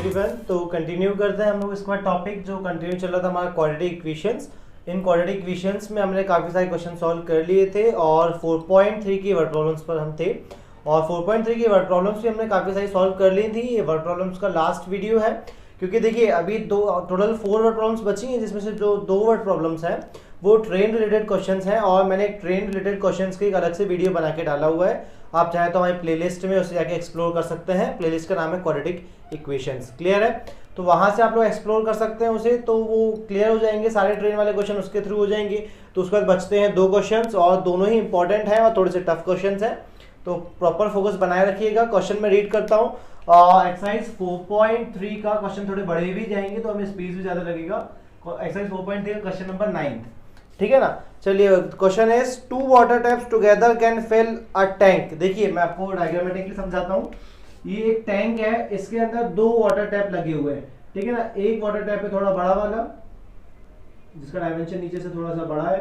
Everyone. तो continue करते हैं हम लोग इसका टॉपिक जो कंटिन्यू चल रहा था हमारा क्वाड्रेटिक इक्वेशंस। इन क्वाड्रेटिक इक्वेशंस में हमने काफ़ी सारे क्वेश्चन सॉल्व कर लिए थे और 4.3 की वर्ड प्रॉब्लम्स पर हम थे और 4.3 की वर्ड प्रॉब्लम्स भी हमने काफ़ी सारी सॉल्व कर ली थी। ये वर्ड प्रॉब्लम्स का लास्ट वीडियो है क्योंकि देखिए अभी टोटल 4 वर्ड प्रॉब्लम्स बची हैं जिसमें से जो 2 वर्ड प्रॉब्लम्स हैं वो ट्रेन रिलेटेड क्वेश्चंस हैं और मैंने एक ट्रेन रिलेटेड क्वेश्चंस की एक अलग से वीडियो बना के डाला हुआ है। आप चाहे तो हमारी प्लेलिस्ट में उसे जाके एक्सप्लोर कर सकते हैं। प्लेलिस्ट का नाम है क्वाड्रेटिक इक्वेशंस। क्लियर है? तो वहां से आप लोग एक्सप्लोर कर सकते हैं उसे, तो वो क्लियर हो जाएंगे सारे ट्रेन वाले क्वेश्चन उसके थ्रू हो जाएंगे। तो उसके बाद बचते हैं 2 क्वेश्चंस और दोनों ही इंपॉर्टेंट हैं और थोड़े से टफ क्वेश्चंस हैं, तो प्रॉपर फोकस बनाए रखिएगा। क्वेश्चन में रीड करता हूँ। एक्सरसाइज 4.3 का क्वेश्चन थोड़े बड़े भी जाएंगे तो हमें स्पीड भी ज्यादा लगेगा। एक्सरसाइज 4.3 का क्वेश्चन नंबर 9, ठीक है ना। चलिए question is 2 water taps together can fill a tank. देखिए मैं आपको डायग्रामेटिकली समझाता हूँ। ये एक टैंक है, इसके अंदर 2 वाटर टैप लगे हुए हैं, ठीक है ना। एक वाटर टैप है थोड़ा बड़ा वाला जिसका डायमेंशन नीचे से थोड़ा सा बड़ा है,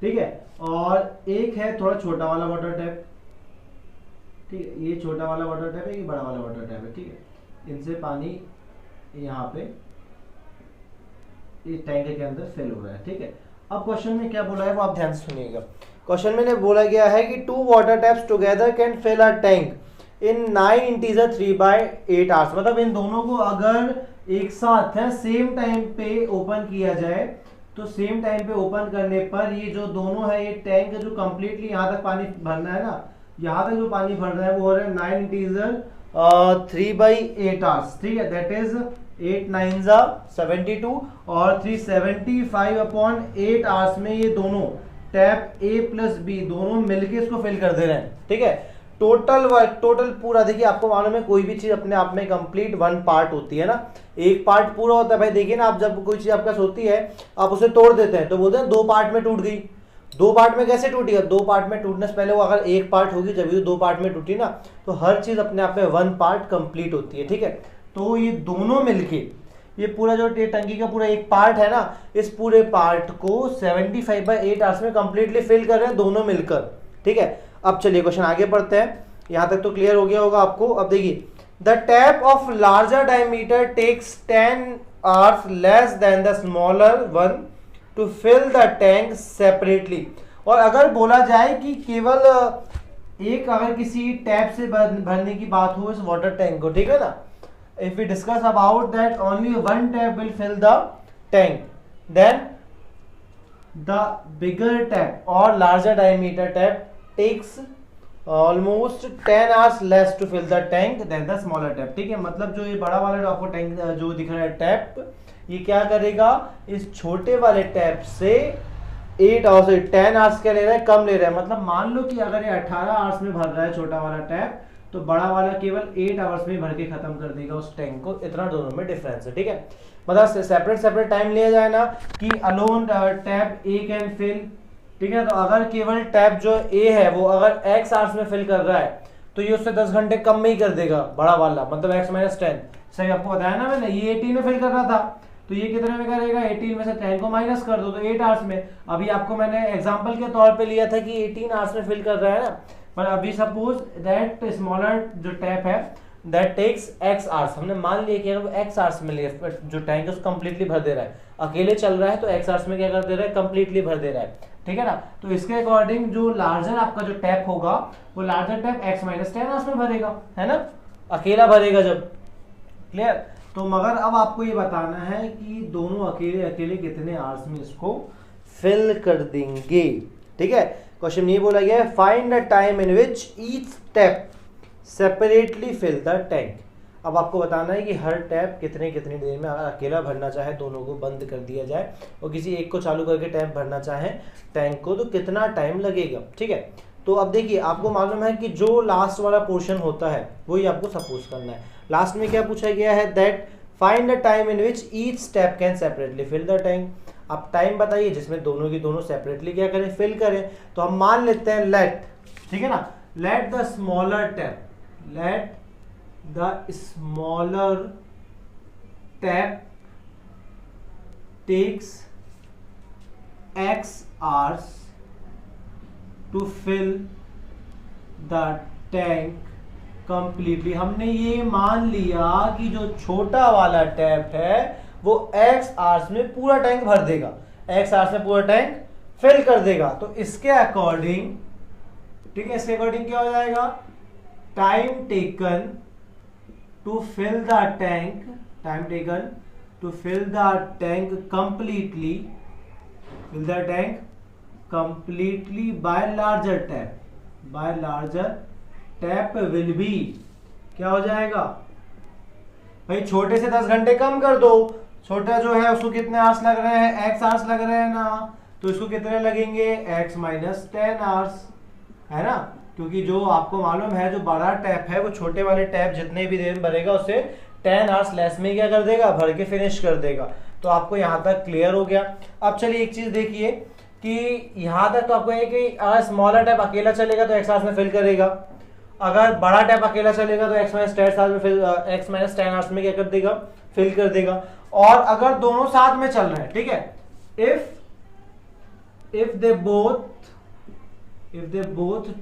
ठीक है, और एक है थोड़ा छोटा वाला वाटर टैप, ठीक है। ये छोटा वाला वाटर टैप है, ये बड़ा वाला वाटर टैप है, ठीक है। इनसे पानी यहाँ पे इस टैंक के अंदर फिल हो रहा है, ठीक है। अब क्वेश्चन में क्या बोला है वो आप ध्यान से सुनिएगा। क्वेश्चन में बोला गया है कि 2 water taps together can fill a tank in 9 integer 3/8 hours. मतलब इन दोनों को अगर एक साथ है सेम टाइम पे ओपन किया जाए तो सेम टाइम पे ओपन करने पर ये जो दोनों है, ये टैंक जो कंप्लीटली यहाँ तक पानी भरना है ना, यहाँ तक जो पानी भर रहा है वो हो रहा है 9 इंटीजर 3/8 आवर्स, ठीक है। दैट इज 8 9 72 और 375/8 आवर्स में ये दोनों टैप ए प्लस बी दोनों मिलके इसको फिल कर दे रहे हैं, ठीक है। टोटल वर्क टोटल पूरा, देखिए आपको मालूम है कोई भी चीज अपने आप में कंप्लीट 1 पार्ट होती है ना, एक पार्ट पूरा होता है। भाई देखिए ना, आप जब कोई चीज आपका होती है आप उसे तोड़ देते हैं तो बोलते हैं 2 पार्ट में टूट गई। 2 पार्ट में कैसे टूटी? 2 पार्ट में टूटने से पहले वो अगर 1 पार्ट होगी जब भी 2 पार्ट में टूटी ना, तो हर चीज अपने आप में 1 पार्ट कंप्लीट होती है, ठीक है। तो ये दोनों मिलके ये पूरा जो टंकी का पूरा एक पार्ट है ना, इस पूरे पार्ट को 75/8 आवर्स में कंप्लीटली फिल कर रहे हैं दोनों मिलकर, ठीक है। अब चलिए क्वेश्चन आगे पढ़ते हैं। यहां तक तो क्लियर हो गया होगा आपको। अब देखिए, the tap of larger diameter takes 10 hours less than the smaller one to fill the tank separately. और अगर बोला जाए कि केवल एक अगर किसी टैप से भरने की बात हो इस वाटर टैंक को, ठीक है ना, if we discuss about that only one tap will fill the tank, then the bigger tap or larger diameter tap takes almost 10 hours less to fill the tank than the smaller tap, ठीक है। मतलब जो ये बड़ा वाला आपको tank जो दिख रहा है टैप, ये क्या करेगा, इस छोटे वाले टैप से 8 आवर्स 10 आवर्स क्या ले रहा है, कम ले रहा है। मतलब मान लो कि अगर ये 18 आवर्स में भर रहा है छोटा वाला टैप, तो बड़ा वाला केवल 8 आवर्स में भर के खत्म कर देगा उस टैंक को। इतना दोनों में डिफरेंस है, ठीक है। मतलब सेपरेट टाइम लिया जाए ना कि alone tap A can fill, ठीक है। तो अगर केवल टैप जो ए है वो अगर x आवर्स में फिल कर रहा है तो ये उससे 10 घंटे कम में ही कर देगा बड़ा वाला, मतलब x - 10। सही आपको बताया ना मैंने, ये 18 में फिल कर रहा था तो ये कितने में करेगा, 18 में से 10 को माइनस कर दो तो 8 आवर्स में। अभी आपको मैंने एग्जांपल के तौर पे लिया था कि 18 आवर्स में फिल कर रहा है ना, पर अभी सपोज दैट स्मॉलर जो टैप है दैट टेक्स x आवर्स, हमने मान लिया कि अगर वो x आवर्स में लिया जो टैंक है उसको कंप्लीटली भर दे रहा है, अकेले चल रहा है तो x आवर्स में क्या कर दे रहा है, कंप्लीटली भर दे रहा है, ठीक है ना। तो इसके अकॉर्डिंग जो लार्जर आपका जो टैप होगा वो लार्जर टैप x - 10 आवर्स में भरेगा, है ना, अकेला भरेगा जब। क्लियर? तो मगर अब आपको ये बताना है कि दोनों अकेले अकेले कितने आवर्स में इसको फिल कर देंगे, ठीक है। क्वेश्चन ये बोला गया है, find the time in which each tap separately fill the tank. अब आपको बताना है कि हर टैप कितने देर में, अगर अकेला भरना चाहे दोनों को बंद कर दिया जाए और किसी एक को चालू करके टैप भरना चाहे टैंक को, तो कितना टाइम लगेगा, ठीक है। तो अब देखिए आपको मालूम है कि जो लास्ट वाला पोर्शन होता है वही आपको सपोज करना है। लास्ट में क्या पूछा गया है, that find the time in which each step can separately fill the tank. अब टाइम बताइए जिसमें दोनों की दोनों सेपरेटली क्या करें, फिल करें। तो हम मान लेते हैं लेट, ठीक है ना, let the smaller tap takes x hours to fill the tank completely. हमने ये मान लिया कि जो छोटा वाला टैप है वो एक्स आवर्स में पूरा टैंक भर देगा, एक्स आवर्स में पूरा टैंक फिल कर देगा। तो इसके अकॉर्डिंग, ठीक है, इसके अकॉर्डिंग क्या हो जाएगा, time taken to fill the tank, time taken to fill the tank completely, fill the tank completely by larger tap, by larger tap will be, क्या हो जाएगा भाई, छोटे से 10 घंटे कम कर दो। छोटा जो है उसको कितने आवर्स लग रहे हैं, एक्स आवर्स लग रहे हैं ना, तो इसको कितने लगेंगे, एक्स माइनस 10 आवर्स, है ना, क्योंकि जो आपको मालूम है जो बड़ा टैप है वो छोटे वाले टैप जितने भी देर में भरेगा उससे 10 आवर्स लेस में क्या कर देगा, भर के फिनिश कर देगा। तो आपको यहाँ तक क्लियर हो गया। अब चलिए एक चीज देखिए कि यहाँ तक तो आपको है कि अगर स्मॉलर टैप अकेला चलेगा तो एक्स आवर्स में फिल करेगा, अगर बड़ा टैप अकेला चलेगा तो एक्स माइनस 10 आवर्स में एक्स माइनस 10 आवर्स में क्या कर देगा, फिल कर देगा। और अगर दोनों साथ में चल रहे हैं, ठीक है, इफ दे बोथ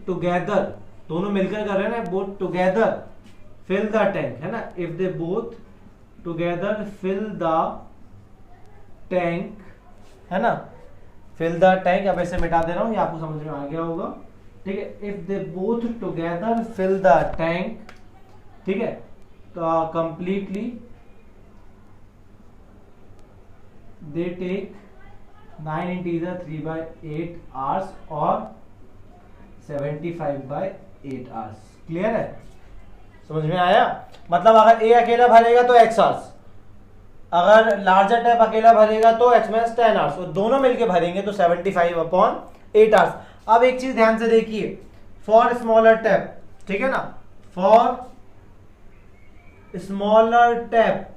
टुगेदर, दोनों मिलकर कर रहे हैं ना, both together fill the tank, है ना, if they both together fill the tank, है ना, फिल द टैंक। अब ऐसे मिटा दे रहा हूं, ये आपको समझ में आ गया होगा, ठीक है। If they both together fill the tank, ठीक है, तो completely they take 9 integer 3/8 hours और 75/8 आवर्स। क्लियर है, समझ में आया। मतलब अगर ए अकेला भरेगा तो एक्स आवर्स, अगर लार्जर टैप अकेला भरेगा तो एक्स माइनस 10 आवर्स, और दोनों मिलके भरेंगे तो 75/8 आवर्स। अब एक चीज ध्यान से देखिए, फॉर स्मॉलर टैप, ठीक है ना, फॉर स्मॉलर टैप,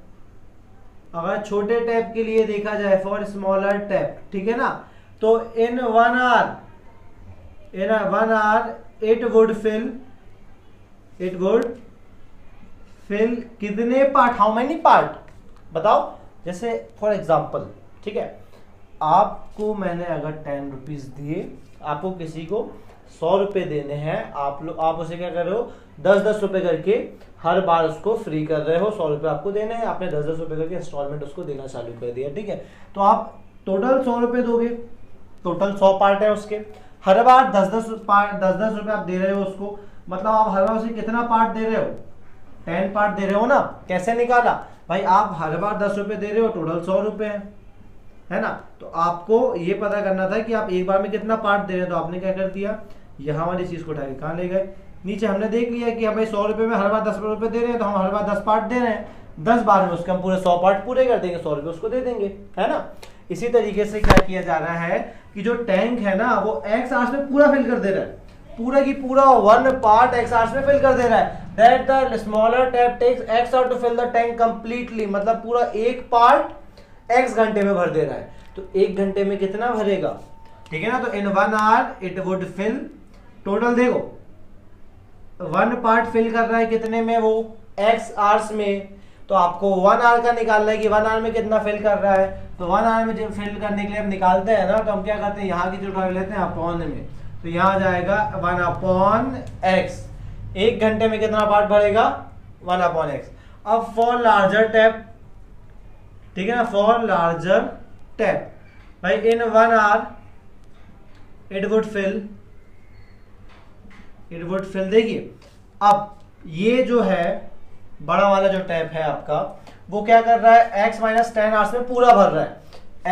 अगर छोटे टैप के लिए देखा जाए, फॉर स्मॉलर टैप, ठीक है ना, तो in 1 hour it would fill कितने पार्ट, हाउ मेनी पार्ट, बताओ। जैसे फॉर एग्जाम्पल, ठीक है, आपको मैंने अगर 10 रुपीज दिए, आपको किसी को 100 रुपए देने हैं, आप उसे क्या कर रहे हो, 10-10 रुपए करके हर बार उसको फ्री कर रहे हो, 100 रुपए आपको देने हैं, आपने 10-10 रुपए करके इंस्टॉलमेंट उसको देना चालू कर दिया, ठीक है। तो आप टोटल 100 रुपए दोगे, टोटल 100 पार्ट है उसके, हर बार 10-10 रुपए आप दे रहे हो उसको, मतलब आप हर बार उसे कितना पार्ट दे रहे हो, 10 पार्ट दे रहे हो ना। कैसे निकाला भाई, आप हर बार 10 रुपए दे रहे हो, टोटल 100 रुपए है ना। तो आपको ये पता करना था कि आप एक बार में कितना पार्ट दे रहे हैं, तो आपने क्या कर दिया, यहाँ वाली चीज को उठा के कहाँ ले गए, नीचे। हमने देख लिया कि हमें 100 रुपए में हर बार 10 रुपए दे रहे हैं, तो हम हर बार 10 पार्ट दे रहे हैं, 10 बार में उसके हम पूरे 100 पार्ट पूरे कर देंगे, 100 रुपए उसको दे देंगे, है ना। इसी तरीके से क्या किया जा रहा है कि जो टैंक है ना वो एक्स आवर्स में पूरा फिल कर दे रहा है, पूरा की पूरा 1 पार्ट एक्स आवर्स में फिल कर दे रहा है। That the smaller tap takes x hour to fill the tank completely, मतलब पूरा एक पार्ट एक्स घंटे में भर दे रहा है। तो 1 घंटे में कितना भरेगा, ठीक है ना। तो in 1 hour it would fill, total देखो 1 पार्ट फिल कर रहा है कितने में, वो एक्स आवर्स में। तो आपको 1 आवर का निकालना है कि 1 आवर में कितना फिल कर रहा है। तो 1 आवर में जब फिल करने के लिए हम निकालते हैं ना, तो हम क्या करते हैं, यहाँ की जो उठा लेते हैं अपॉन में, तो यहाँ आ जाएगा 1/x। 1 घंटे में कितना पार्ट भरेगा, 1/x। अब फॉर लार्जर टैप, ठीक है ना, फॉर लार्जर टैप भाई इन 1 आवर इट वुड फिल, देखिए अब ये जो है बड़ा वाला जो टैप है आपका, वो क्या कर रहा है, x माइनस 10 आवर्स में पूरा भर रहा है,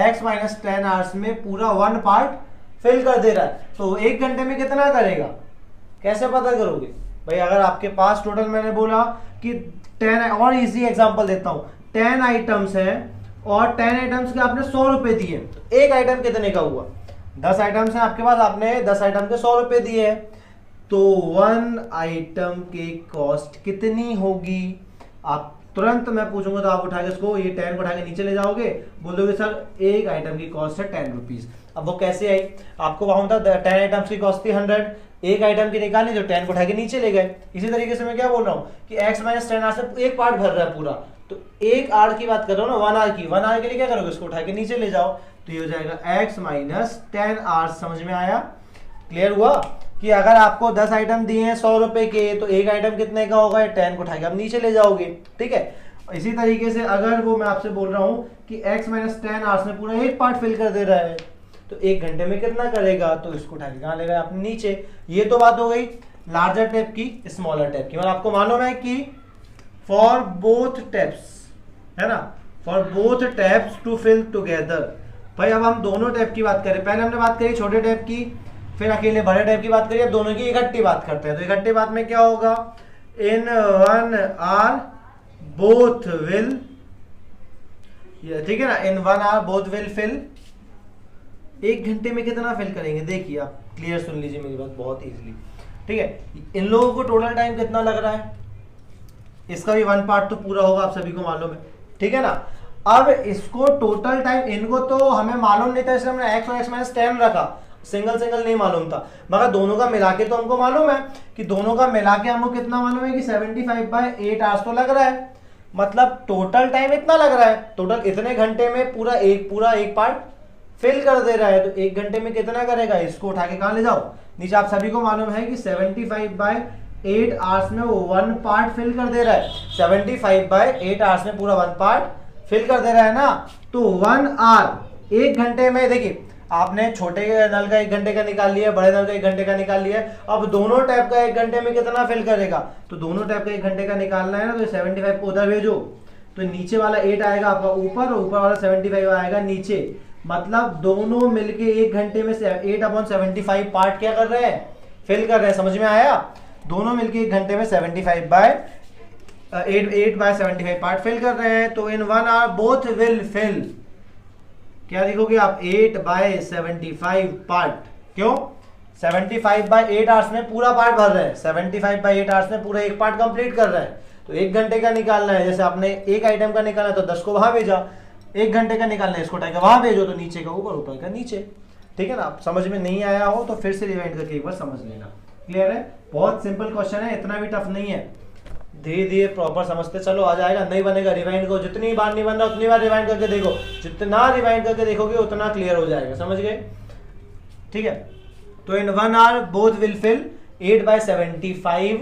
x माइनस 10 आवर्स में पूरा 1 पार्ट फिल कर दे रहा है। तो 1 घंटे में कितना करेगा, कैसे पता करोगे भाई। अगर आपके पास टोटल, मैंने बोला कि 10, और इजी एग्जांपल देता हूं, 10 आइटम्स हैं और 10 आइटम्स के आपने 100 रुपए दिए, तो एक आइटम कितने का हुआ, 10 आइटम्स हैं आपके पास, आपने 10 आइटम के 100 रुपए दिए हैं, तो 1 आइटम के कॉस्ट कितनी होगी। आप तुरंत, मैं पूछूंगा तो आप उठा के इसको, ये 10 को उठा के नीचे ले जाओगे, बोलोगे सर एक आइटम की कॉस्ट है 10 रुपीज। अब वो कैसे आई, आपको वहां था 10 आइटम्स की कॉस्ट थी 100, एक आइटम की निकालनी, जो 10 को उठा के नीचे ले गए। इसी तरीके से मैं क्या बोल रहा हूँ कि x माइनस 10 आवर से एक पार्ट भर रहा है पूरा, तो एक आवर की बात कर रहा हूँ ना, 1 आवर की, 1 आवर के लिए क्या करोगे, उसको उठा के नीचे ले जाओ, तो ये हो जाएगा x माइनस 10 आवर। समझ में आया, क्लियर हुआ कि अगर आपको 10 आइटम दिए हैं 100 रुपए के, तो एक आइटम कितने का होगा, 10 को उठा के आप नीचे ले जाओगे, ठीक है। इसी तरीके से अगर वो मैं आपसे बोल रहा हूं कि x माइनस 10 आवर्स में पूरा एक पार्ट फिल कर दे रहा है, तो एक घंटे में कितना करेगा, तो इसको उठा के कहां ले गए आपने, नीचे। ये तो बात हो गई लार्जर टैप की, स्मॉलर टैप की। मतलब आपको मालूम है कि फॉर बोथ टैप्स, है ना, for both taps to fill together. भाई अब हम दोनों टैप की बात करें, पहले हमने बात करी छोटे टैप की, फिर अकेले बड़े टैप की बात करिए, दोनों की इकट्ठी बात करते हैं। तो इकट्ठी बात में क्या होगा, इन 1 आवर बोथ विल, ठीक है ना, इन 1 आवर बोथ विल फिल। एक घंटे में कितना फिल करेंगे, देखिए आप क्लियर सुन लीजिए मेरी बात बहुत इजीली, ठीक है। इन लोगों को टोटल टाइम कितना लग रहा है, इसका भी 1 पार्ट तो पूरा होगा, आप सभी को मालूम है, ठीक है ना। अब इसको टोटल टाइम, इनको तो हमें मालूम नहीं था, इसलिए हमने x और x माइनस 10 रखा, सिंगल सिंगल नहीं मालूम था, मगर दोनों का मिला के तो हमको मालूम है कि दोनों का मिला के हमको कितना मालूम है कि 75/8 आवर्स तो लग रहा है। मतलब टोटल टाइम इतना लग रहा है, टोटल इतने घंटे में पूरा एक पार्ट फिल कर दे रहा है। तो एक घंटे में कितना करेगा, इसको उठा के कहां ले जाओ, नीचे। आप सभी को मालूम है कि 75/8 आवर्स में वो 1 पार्ट फिल कर दे रहा है, 75/8 आवर्स में पूरा 1 पार्ट फिल कर दे रहा है ना। तो 1 आवर एक घंटे में, देखिए आपने छोटे नल का 1 घंटे का निकाल लिया, बड़े नल का 1 घंटे का निकाल लिया, अब दोनों टैप का 1 घंटे में कितना फिल करेगा, तो दोनों टैप का 1 घंटे का निकालना है ना, तो 75 को उधर भेजो, तो नीचे वाला 8 आएगा आपका ऊपर, और ऊपर वाला 75 आएगा नीचे। मतलब दोनों मिलके 1 घंटे में 8/75 पार्ट क्या कर रहे हैं, फिल कर रहे हैं। समझ में आया, दोनों मिलके 1 घंटे में 8/75 पार्ट फिल कर रहे हैं। तो in 1 hour both will fill, क्या देखोगे आप, 8/75 पार्ट। क्यों, 75/8 आवर्स में पूरा पार्ट भर रहे हैं, 75/8 आवर्स में पूरा एक पार्ट कंप्लीट कर रहे हैं। तो 1 घंटे का निकालना है, जैसे आपने एक आइटम का निकालना है तो 10 को वहां भेजा, 1 घंटे का निकालना है, इसको उठा के वहां भेजो, तो नीचे का ऊपर, ऊपर का नीचे, ठीक है ना। आप समझ में नहीं आया हो तो फिर से रिवाइंड करके एक बार समझ लेना, क्लियर है। बहुत सिंपल क्वेश्चन है, इतना भी टफ नहीं है, धीरे धीरे प्रॉपर समझते चलो, आ जाएगा। नहीं बनेगा रिवाइंड को, जितनी बार नहीं बन रहा उतनी बार रिवाइंड करके देखो, जितना रिवाइंड करके देखोगे उतना क्लियर हो जाएगा, समझ गए, ठीक है। तो in 1 hour both will fill 8/75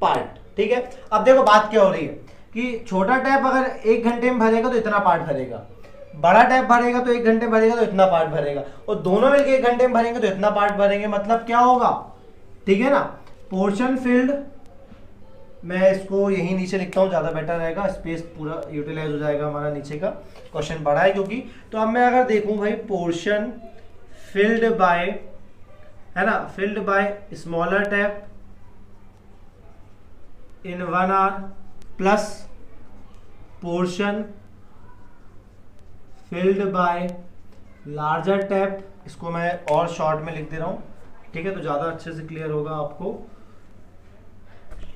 part, ठीक है। अब देखो बात क्या हो रही है कि छोटा टैप अगर 1 घंटे में भरेगा तो इतना पार्ट भरेगा, बड़ा टैप भरेगा तो 1 घंटे में भरेगा तो इतना पार्ट भरेगा, और दोनों मिलकर 1 घंटे में भरेंगे तो इतना पार्ट भरेंगे। मतलब क्या होगा, ठीक है ना, पोर्शन फिल्ड, मैं इसको यही नीचे लिखता हूँ, ज्यादा बेटर रहेगा, स्पेस पूरा यूटिलाइज हो जाएगा हमारा, नीचे का क्वेश्चन बड़ा है क्योंकि। तो अब मैं अगर देखूं भाई, पोर्शन फिल्ड बाय, है ना, filled by smaller tap in 1 hour plus portion filled by larger tap, इसको मैं और शॉर्ट में लिख दे रहा हूं, ठीक है, तो ज्यादा अच्छे से क्लियर होगा आपको,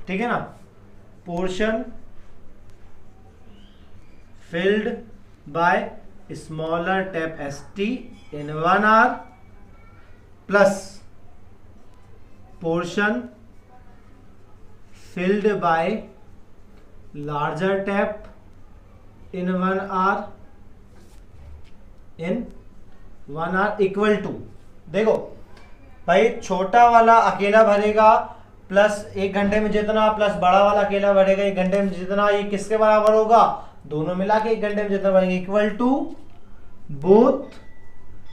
ठीक है ना। Portion filled by smaller tap ST in 1 hour plus portion filled by larger tap in 1 hour equal to, देखो भाई छोटा वाला अकेला भरेगा प्लस 1 घंटे में जितना, प्लस बड़ा वाला अकेला भरेगा 1 घंटे में जितना, ये किसके बराबर होगा, दोनों मिला के 1 घंटे में जितना भरेंगे, इक्वल टू बोथ,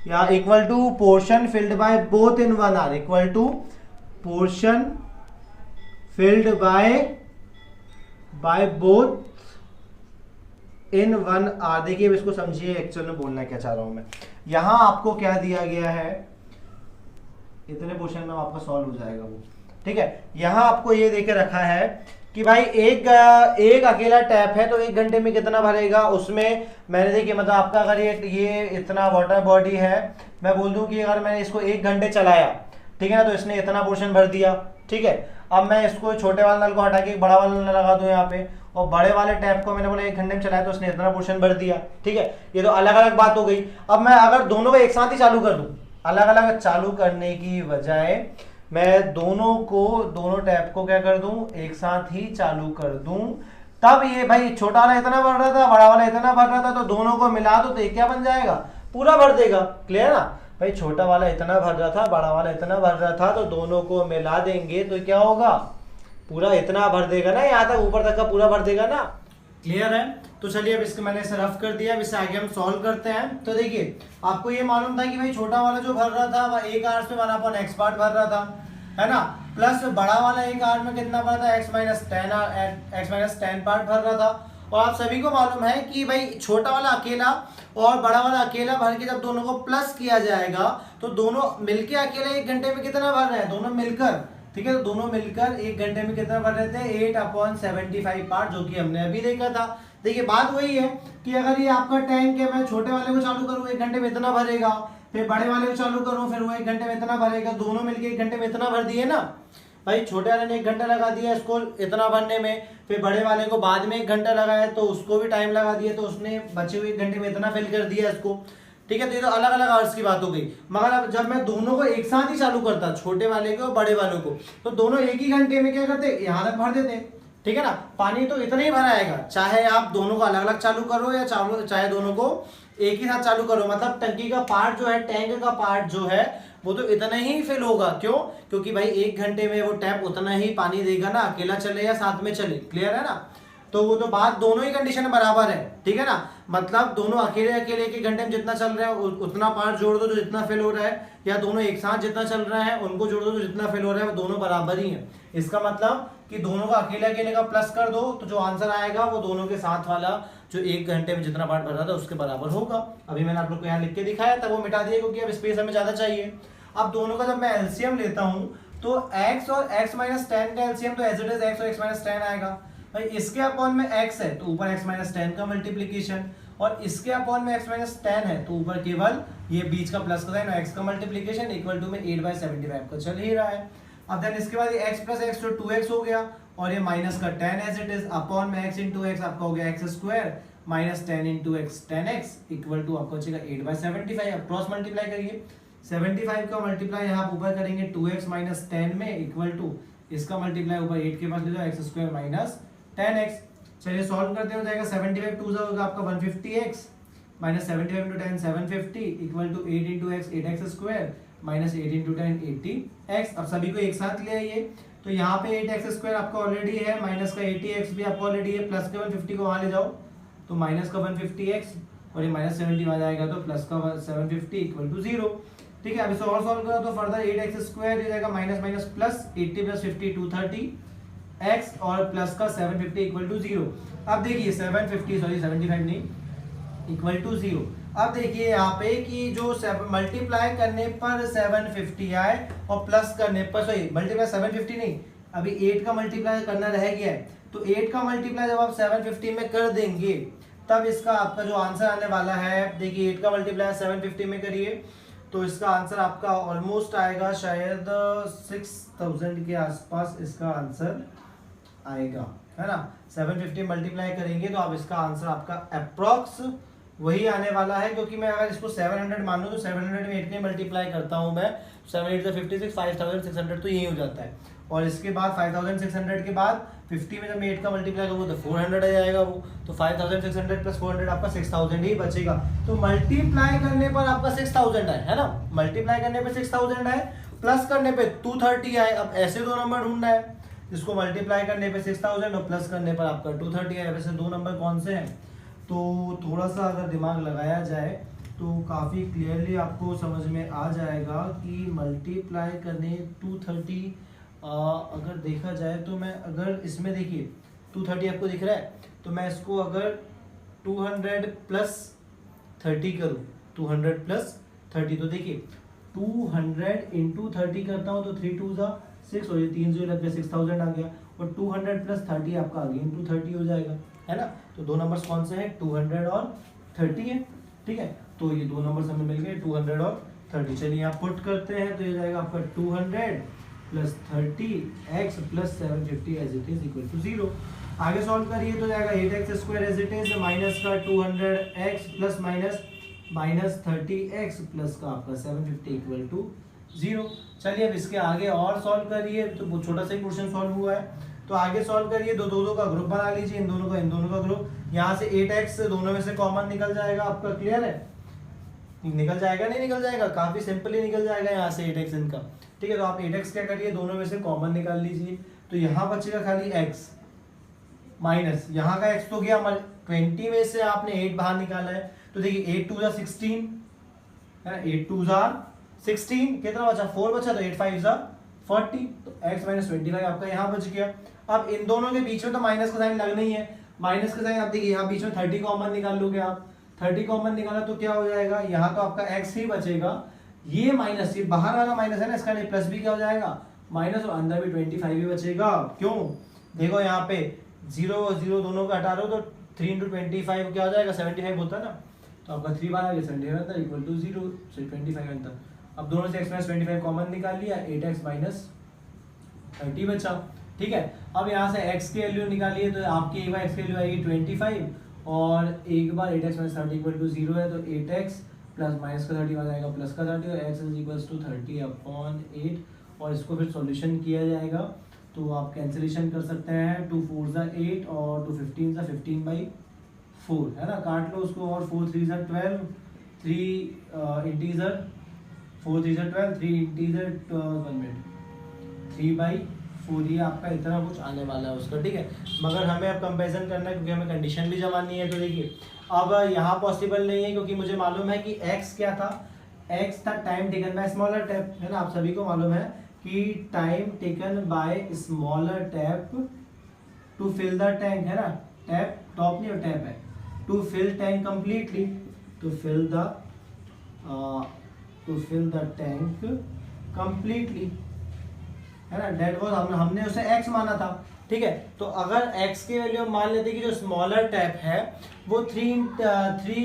या equal to portion filled by both in 1 hour, equal to portion filled by both in 1 hour. देखिए अब इसको समझिए, एक्चुअल में बोलना क्या चाह रहा हूं मैं। यहां आपको क्या दिया गया है, इतने पोर्शन में आपका सॉल्व हो जाएगा वो, ठीक है। यहां आपको ये देके रखा है कि भाई एक अकेला टैप है तो 1 घंटे में कितना भरेगा, उसमें मैंने देखिए, मतलब आपका अगर ये इतना वाटर बॉडी है, मैं बोल दूं कि अगर मैंने इसको 1 घंटे चलाया, ठीक है ना, तो इसने इतना पोर्शन भर दिया, ठीक है। अब मैं इसको छोटे वाले नल को हटा के बड़ा वाला नल लगा दूं यहाँ पे, और बड़े वाले टैप को मैंने बोला 1 घंटे में चलाया तो उसने इतना पोर्शन भर दिया, ठीक है। ये तो अलग अलग बात हो गई। अब मैं अगर दोनों को एक साथ ही चालू कर दूं, अलग अलग चालू करने की बजाय मैं दोनों टैप को क्या कर दूं, एक साथ ही चालू कर दूं, तब ये भाई छोटा वाला इतना भर रहा था, बड़ा वाला इतना भर रहा था, तो दोनों को मिला दो तो ये क्या बन जाएगा, पूरा भर देगा, क्लियर ना। भाई छोटा वाला इतना भर रहा था, बड़ा वाला इतना भर रहा था, तो दोनों को मिला देंगे तो क्या होगा, पूरा इतना भर देगा ना, यहाँ तक ऊपर तक का पूरा भर देगा ना। क्लियर है? तो चलिए अब इसको मैंने इसे रफ कर दिया, अब इसे आगे हम सॉल्व करते हैं। तो देखिए आपको ये मालूम था कि भाई छोटा वाला जो भर रहा था वह एक आवर्स में 1/x पार्ट भर रहा था, है ना, प्लस बड़ा वाला एक आवर में कितना भर था, x माइनस 10 पार्ट भर रहा था। और आप सभी को मालूम है कि भाई छोटा वाला अकेला और बड़ा वाला अकेला भर के जब दोनों को प्लस किया जाएगा तो दोनों मिलके अकेले 1 घंटे में कितना भर रहे हैं, दोनों मिलकर, ठीक है, तो दोनों मिलकर 1 घंटे में कितना भर रहे थे, 8/75 पार्ट, जो कि हमने अभी देखा था। देखिए बात वही है कि अगर ये आपका टैंक है, मैं छोटे वाले को चालू करूँ 1 घंटे में इतना भरेगा, फिर बड़े वाले को चालू करूँ फिर वो 1 घंटे में इतना भरेगा, दोनों मिलके 1 घंटे में इतना भर दिए ना। भाई छोटे वाले ने 1 घंटा लगा दिया इसको इतना भरने में, फिर बड़े वाले को बाद में 1 घंटा लगाया तो उसको भी टाइम लगा दिया, तो उसने बचे हुए 1 घंटे में इतना फिल कर दिया इसको। ठीक है, तो ये तो अलग अलग आवर्स की बात हो गई। मगर अब जब मैं दोनों को एक साथ ही चालू करता, छोटे वाले को और बड़े वालों को, तो दोनों एक ही घंटे में क्या करते, यहाँ तक भर देते। ठीक है ना, पानी तो इतना ही भरा आएगा, चाहे आप दोनों को अलग अलग चालू करो या चाहे दोनों को एक ही साथ चालू करो, मतलब टंकी का पार्ट जो है, टैंक का पार्ट जो है वो तो इतना ही फिल होगा। क्यों? क्योंकि भाई 1 घंटे में वो टैप उतना ही पानी देगा ना, अकेला चले या साथ में चले। क्लियर है ना? तो वो तो बात दोनों ही कंडीशन बराबर है। ठीक है ना, मतलब दोनों अकेले अकेले 1 घंटे में जितना चल रहा है उतना पार्ट जोड़ दो जो जितना फिल हो रहा है, या दोनों एक साथ जितना चल रहा है उनको जोड़ दो जो जितना फिल हो रहा है, वो दोनों बराबर ही है। इसका मतलब कि दोनों का अकेले अकेले का प्लस कर दो तो जो आंसर आएगा वो दोनों के साथ वाला जो 1 घंटे में जितना पार्ट भर रहा था उसके बराबर होगा। अभी मैंने आप लोग को यहाँ लिख के दिखाया था, वो मिटा दिया क्योंकि अब स्पेस हमें ज्यादा चाहिए। अब दोनों का जब मैं एलसीएम लेता हूँ तो x और x माइनस 10 का एलसीएम तो एज इट इज x और x माइनस 10 आएगा। भाई इसके अपॉन में x है तो ऊपर x माइनस 10 का मल्टीप्लीकेशन, और इसके अपॉन में x माइनस 10 है तो ऊपर केवल ये बीच का प्लस का साइन x का मल्टीप्लीकेशन इक्वल टू में 8/75 का चल ही रहा है। अब देन इसके बाद ये x प्लस x तो 2x हो गया, और ये माइनस का 10 एज इट इज अपॉन में x इंटू x आपका हो गया x square minus 10 into x 10x equal to आपको बचेगा 8/75। अब क्रॉस मल्टीप्लाई करिए, 75 का मल्टीप्लाई यहाँ ऊपर करेंगे 2x माइनस 10 में इक्वल टू इसका मल्टीप्लाई ऊपर 8 के पास ले जाओ x स्क्वायर माइनस 10x। चलिए सॉल्व करते हो जाएगा 75 2 होगा आपका 150x minus 75 into 10 750 equal to 8 into x 8x square minus 8 into 10 80x। अब सभी को एक साथ ले आइए, तो यहाँ पे 8x स्क्वायर आपका ऑलरेडी है, माइनस का 80x भी आपका ऑलरेडी है, प्लस का 150 को वहाँ ले जाओ तो माइनस का 150x और ये माइनस 70 आ जाएगा तो प्लस का 750 इक्वल टू 0। ठीक है, अब इसे और सॉल्व करो तो फर्दर 8x स्क्वायर हो जाएगा minus minus plus 80 plus 50 230x और प्लस का 750 इक्वल टू 0। अब देखिए 75 नहीं इक्वल टू 0। अब देखिए यहाँ पे कि जो मल्टीप्लाई करने पर 750 आए और प्लस करने पर सॉरी मल्टीप्लाई 750 नहीं, अभी 8 का मल्टीप्लाई करना रह गया है, तो 8 का मल्टीप्लाई जब आप 750 में कर देंगे तब इसका आपका जो आंसर आने वाला है, देखिए 8 का मल्टीप्लाई 750 में करिए तो इसका आंसर आपका ऑलमोस्ट आएगा शायद 6000 के आसपास इसका आंसर आएगा, है ना। 750 मल्टीप्लाई करेंगे तो आप इसका आंसर आपका अप्रॉक्स वही आने वाला है, क्योंकि मैं अगर इसको 700 मान लूँ तो 700 में 8 मल्टीप्लाई करता हूँ मैं, 7 8 56 5600 तो यही हो जाता है, और इसके बाद 5600 के बाद 50 में जब मैं 8 का मल्टीप्लाई करूँगा तो 400 आ जाएगा वो, तो 5600 प्लस 400 आपका 6000 ही बचेगा। तो मल्टीप्लाई करने पर आपका 6000 है ना, मल्टीप्लाई करने पे 6000 है, प्लस करने पे 230 आए। अब ऐसे दो नंबर ढूंढना है जिसको मल्टीप्लाई करने पे 6000 और प्लस करने पर आपका 230 आए। वैसे दो नंबर कौन से हैं, तो थोड़ा सा अगर दिमाग लगाया जाए तो काफ़ी क्लियरली आपको समझ में आ जाएगा कि मल्टीप्लाई करने 230 अगर देखा जाए तो मैं अगर इसमें देखिए 230 आपको दिख रहा है, तो मैं इसको अगर 200 प्लस 30 करूँ, 200 प्लस 30 तो देखिए 200 इंटू 30 करता हूँ तो 3 2 6 और ये 3 0 लग गया 6000 आ गया, और 200 प्लस 30 आपका अगेन 230 हो जाएगा, है ना। तो दो नंबर्स कौन से हैं, 200 और 30 है। ठीक है, तो ये दो नंबर्स हमें मिल गए 200 और 30। चलिए यहाँ पुट करते हैं तो ये जाएगा आपका 200 plus 30x plus 750 as it is equal to 0। आगे सॉल्व करिए तो जाएगा 8x square as it is minus का 200x plus minus 30x plus का आपका 750 इक्वल टू 0। चलिए अब इसके आगे और सॉल्व करिए, तो वो छोटा सा ही क्वेश्चन सॉल्व हुआ है, तो आगे सॉल्व करिए, दो दो का ग्रुप बना लीजिए, इन दोनों का ग्रुप, यहाँ से 8x दोनों में से कॉमन निकल जाएगा आपका, क्लियर है। निकल जाएगा, नहीं निकल जाएगा, काफी सिंपली निकल जाएगा यहाँ से 8x इनका। ठीक है, तो आप 8x क्या करिए, दोनों में से कॉमन निकाल लीजिए, तो यहाँ बचेगा खाली x माइनस यहाँ का x तो गया 20 में से आपने 8 बाहर निकाला है, तो देखिए 8 2 16 है ना, 8 2 16, कितना बचा 4 बचा, तो 8 5 40, तो x माइनस 25 आपका यहाँ बच गया। अब इन दोनों के बीच में तो माइनस का साइन लगना ही है, माइनस का साइन आप देखिए यहाँ बीच में 30 कॉमन निकाल लोगे आप, 30 कॉमन निकाला तो क्या हो जाएगा, यहाँ तो आपका x ही बचेगा, ये माइनस, ये बाहर वाला माइनस है ना, इसका प्लस भी क्या हो जाएगा माइनस, और अंदर भी 25 ही बचेगा। क्यों, देखो यहाँ पे 0 0 दोनों को हटा रहे हो, तो 3 × 25 क्या हो जाएगा 75 होता है ना, तो आपका 3 बार आ गया 75 अंदर इक्वल टू 0 से 25 अंदर। अब दोनों से x माइनस 25 कॉमन निकाल लिया, 8x माइनस 30 बचा। ठीक है, अब यहाँ से x की वैल्यू निकालिए, तो आपकी एक बार x की वैल्यू आएगी 25 और एक बार 8x माइनस 30 इक्वल टू 0 है, तो 8x प्लस माइनस का 30 आ जाएगा प्लस का 30, और x इज इक्वल्स टू 30/8, और इसको फिर सॉल्यूशन किया जाएगा, तो आप कैंसिलेशन कर सकते हैं, 2 4 8 और 2 15 15/4 है ना, काट लो उसको, और 4 3 12, 3 इंटीजर 4 3 12, 3 इंटीजर 1 मिनट 3/4, ये आपका इतना कुछ आने वाला है उसका। ठीक है, मगर हमें अब कंपैरिजन करना है क्योंकि हमें कंडीशन भी जमानी है, तो देखिए अब यहाँ पॉसिबल नहीं है क्योंकि मुझे मालूम है कि x क्या था, x था time taken by smaller tap, है ना, आप सभी को मालूम है कि time taken by smaller tap to fill the tank, है ना, टैप टॉप नहीं, टैप है, to fill tank completely, to fill the tank completely, है ना, डेट वाज हमने उसे x माना था। ठीक है, तो अगर x की वैल्यू मान लेते कि जो स्मॉलर टैप है वो 3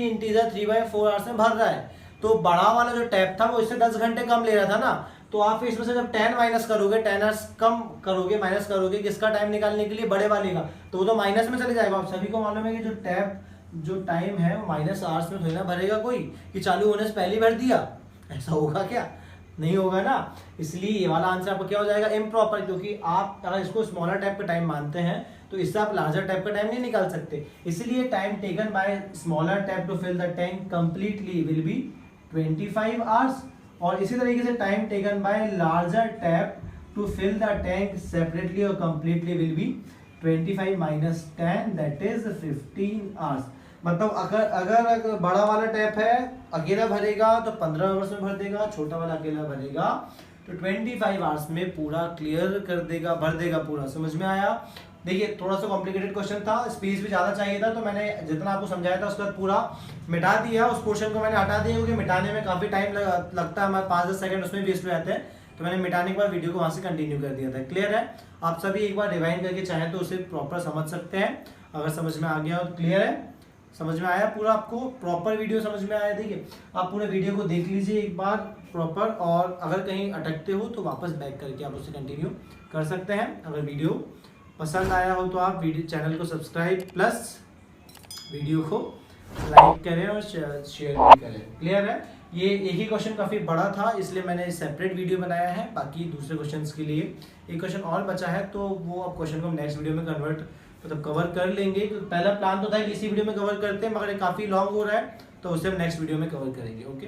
इंटीजर 3/4 आवर्स में भर रहा है, तो बड़ा वाला जो टैप था वो इससे 10 घंटे कम ले रहा था ना, तो आप इसमें से जब 10 माइनस करोगे, 10 आवर्स कम करोगे, माइनस करोगे किसका टाइम निकालने के लिए, बड़े वाले का, तो वो तो माइनस में चले जाएगा। आप सभी को मालूम है कि जो टैप जो टाइम है वो माइनस आवर्स में थोड़ी ना भरेगा कोई, कि चालू होने से पहले ही भर दिया, ऐसा होगा क्या, नहीं होगा ना, इसलिए ये वाला आंसर आपका क्या हो जाएगा इम्प्रॉपर, क्योंकि आप अगर इसको स्मॉलर टाइप का टाइम मानते हैं तो इससे आप लार्जर टाइप का टाइम नहीं निकाल सकते, इसलिए time taken by smaller tap to fill the tank completely will be 25 hours, और इसी तरीके से time taken by larger tap to fill the tank separately और completely will be 25 minus 10 that is 15 hours. मतलब अगर बड़ा वाला टैप है अकेला भरेगा तो 15 आवर्स में भर देगा, छोटा वाला अकेला भरेगा तो 25 आवर्स में पूरा क्लियर कर देगा, भर देगा पूरा। समझ में आया? देखिए थोड़ा सा कॉम्प्लिकेटेड क्वेश्चन था, स्पेस भी ज़्यादा चाहिए था, तो मैंने जितना आपको समझाया था उसके बाद पूरा मिटा दिया, उस पोर्शन को मैंने हटा दिया क्योंकि मिटाने में काफ़ी टाइम लगता है, हमारे 5-10 सेकंड उसमें वेस्ट हो जाते हैं, तो मैंने मिटाने के बाद वीडियो को वहाँ से कंटिन्यू कर दिया था। क्लियर है? आप सभी एक बार रिवाइंड करके चाहें तो उसे प्रॉपर समझ सकते हैं, अगर समझ में आ गया हो। क्लियर है? समझ में आया पूरा? आपको प्रॉपर वीडियो समझ में आया? देखिए आप पूरे वीडियो को देख लीजिए एक बार प्रॉपर, और अगर कहीं अटकते हो तो वापस बैक करके आप उसे कंटिन्यू कर सकते हैं। अगर वीडियो पसंद आया हो तो आप वीडियो चैनल को सब्सक्राइब प्लस वीडियो को लाइक करें और शेयर भी करें। क्लियर है? ये एक ही क्वेश्चन काफ़ी बड़ा था इसलिए मैंने सेपरेट वीडियो बनाया है, बाकी दूसरे क्वेश्चंस के लिए एक क्वेश्चन और बचा है तो वो अब क्वेश्चन को हम नेक्स्ट वीडियो में कवर कर लेंगे। पहला प्लान तो था कि इसी वीडियो में कवर करते हैं, मगर ये काफ़ी लॉन्ग हो रहा है तो उसे हम नेक्स्ट वीडियो में कवर करेंगे। ओके।